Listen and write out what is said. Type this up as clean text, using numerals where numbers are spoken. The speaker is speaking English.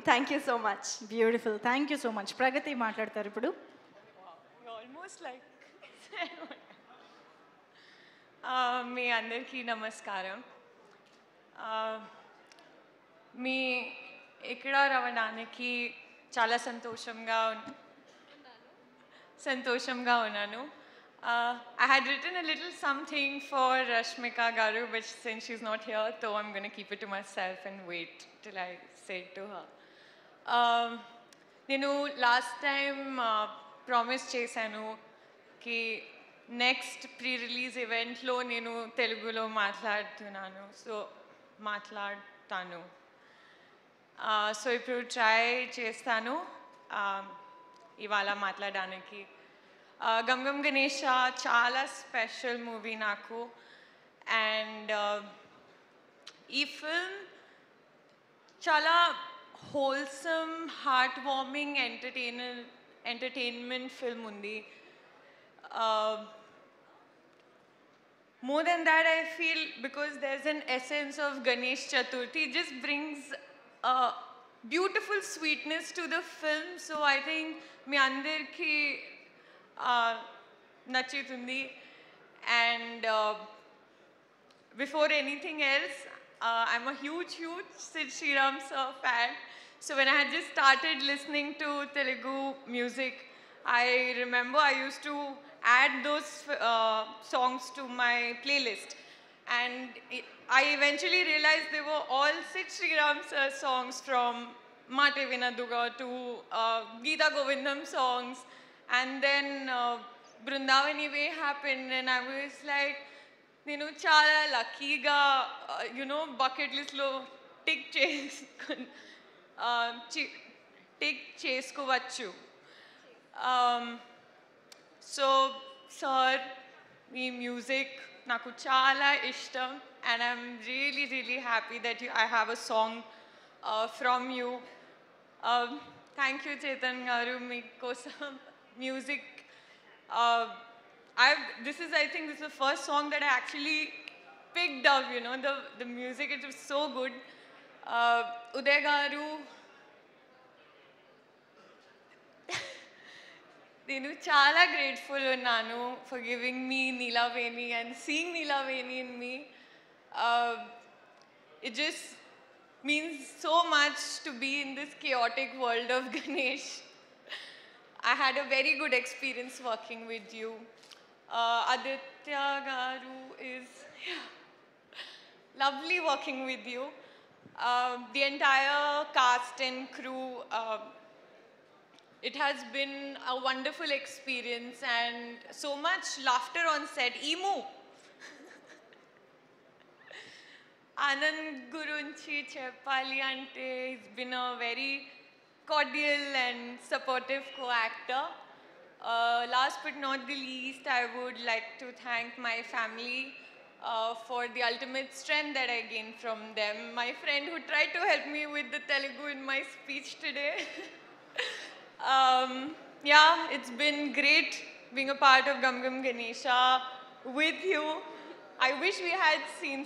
Thank you so much. Beautiful, thank you so much. Pragathi మాట్లాడతారు ఇప్పుడు. Almost like మీ అందరికీ నమస్కారం. మీ ఇక్కడ రావడానికి చాలా సంతోషంగా ఉన్నాను. I had written a little something for Rashmika Garu, but since she's not here, so I'm going to keep it to myself and wait till I say it to her. నేను last time promise చేశాను కి next pre release ఈవెంట్లో నేను తెలుగులో మాట్లాడుతాను. So ఇప్పుడు try చేస్తాను ఇవాళ మాట్లాడడానికి. గమ్ గమ్ గణేష చాలా స్పెషల్ మూవీ నాకు. అండ్ ఈ ఫిల్మ్ చాలా wholesome, heart warming, entertainment film ఉంది. More than that, I feel because there's an essence of Ganesh Chaturthi, it just brings a beautiful sweetness to the film. So I think మీ అందరికీ నచ్చుతుంది. And before anything else, I'm a huge Sid Sriram sir fan. So when I had just started listening to Telugu music, I remember I used to add those songs to my playlist. And I eventually realized they were all Sid Sriram sir songs, from Mate Vinaduga to Geeta Govindam songs. And then Brindavani Way happened, and I was like, నేను చాలా లక్కీగా bucket లిస్ట్లో tick చేసుకోవచ్చు. So sir, మీ music నాకు చాలా ఇష్టం. And I'm really happy that I have a song from you. Thank you Chetan గారు, మీకోసం music. I think this is the first song that I actually picked up, the music, it was so good. Uday garu, నేను చాలా grateful ఉన్నాను for giving me Neela Veni and seeing Neela Veni in me. It just means so much to be in this chaotic world of Ganesh. I had a very good experience working with you. Aditya Garu is lovely working with you. The entire cast and crew, it has been a wonderful experience and so much laughter on set. Emu. Anand Gurunchi Cheppali ante, he's been a very cordial and supportive co-actor. Last but not the least, I would like to thank my family for the ultimate strength that I gained from them. My friend who tried to help me with the Telugu in my speech today. Yeah, it's been great being a part of Gum Gum Ganesha with you. I wish we had seen